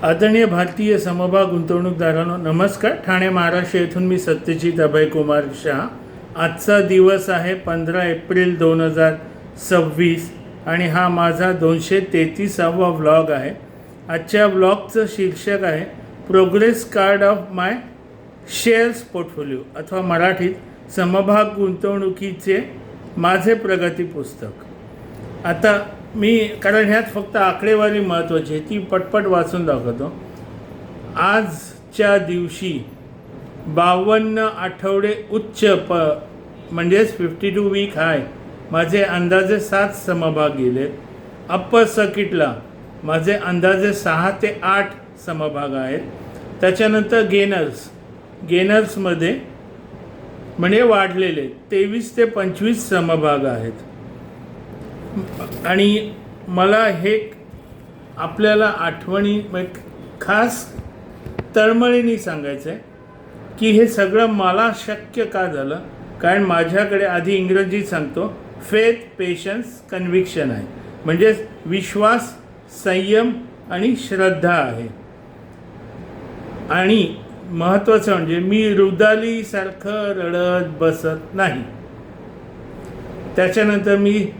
आदरणीय भारतीय समभाग गुंतवणूकदारांनो नमस्कार. ठाणे महाराष्ट्र येथून मी सत्यजित अभय कुमार शाह. आजचा दिवस आहे 15 एप्रिल 2026 आणि हा माझा 233वा व्लॉग आहे. आजच्या व्लॉगचं शीर्षक आहे progress card of my shares portfolio अथवा मराठीत समभाग गुंतवणुकीचे माझे प्रगती पुस्तक. आता मी कारण ह्यात फक्त आकडेवारी महत्त्वाची आहे ती पटपट वाचून दाखवतो. आजच्या दिवशी 52 आठवडे उच्च म्हणजेच 52 वीक हाय माझे अंदाजे 7 समभाग गेले. अप्पर सर्किटला माझे अंदाजे 6 ते 8 समभाग आहेत. त्याच्यानंतर गेनर्समध्ये म्हणजे वाढलेले 23 ते 25 समभाग आहेत. आणि मला हे आपल्याला आठवणी खास तळमळीने सांगायचं आहे की हे सगळं मला शक्य का झालं, कारण माझ्याकडे आधी इंग्रजीत सांगतो फेथ, पेशन्स, कन्व्हिक्शन आहे. म्हणजे विश्वास, संयम आणि श्रद्धा आहे. आणि महत्त्वाचं म्हणजे मी रुदालीसारखं रडत बसत नाही. त्याच्यानंतर मी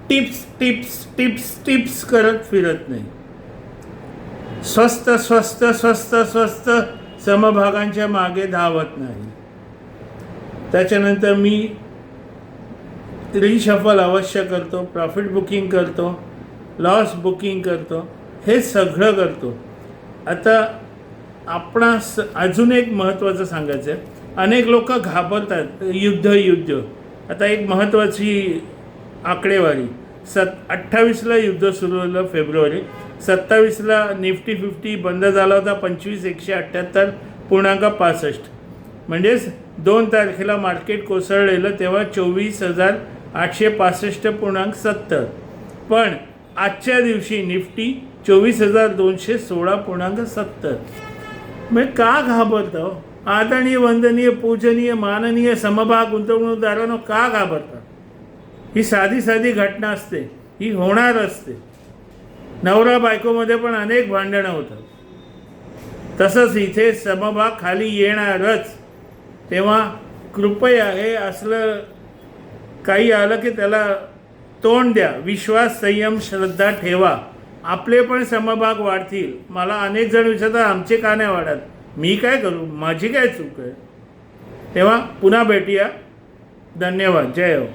टिप्स टिप्स टिप्स टिप्स करत फिरत नाही. स्वस्त स्वस्त स्वस्त स्वस्त समभागांच्या मागे धावत नाही. त्याच्यानंतर मी रिशफल अवश्य करतो, प्रॉफिट बुकिंग करतो, लॉस बुकिंग करतो, हे सगळं करतो. आता आपणास अजून एक महत्त्वाचं सांगायचं आहे. अनेक लोक घाबरतात युद्ध. आता एक महत्त्वाची आकडेवारी 28ला युद्ध सुरू झालं फेब्रुवारी. 27ला निफ्टी 50 बंद झाला होता 25,178.65. म्हणजेच 2 तारखेला मार्केट कोसळलेलं तेव्हा 24,865.70. पण आजच्या दिवशी निफ्टी 24,216.70. मग का घाबरतो? आदरणीय, वंदनीय, पूजनीय, माननीय समभाग गुंतवणूकदारांनो, का घाबरतात? ही साधी घटना असते, ही होणार असते. नवरा बायकोमध्ये पण अनेक भांडणं होतात. तसंच इथे समभाग खाली येणारच. तेव्हा कृपया हे असलं काही आलं की त्याला तोंड द्या. विश्वास, संयम, श्रद्धा ठेवा. आपले पण समभाग वाढतील. मला अनेक जण विचारतात आमचे का नाही वाढत? मी काय करू? माझी काय चूक आहे? तेव्हा पुन्हा भेटूया. धन्यवाद. जय हो.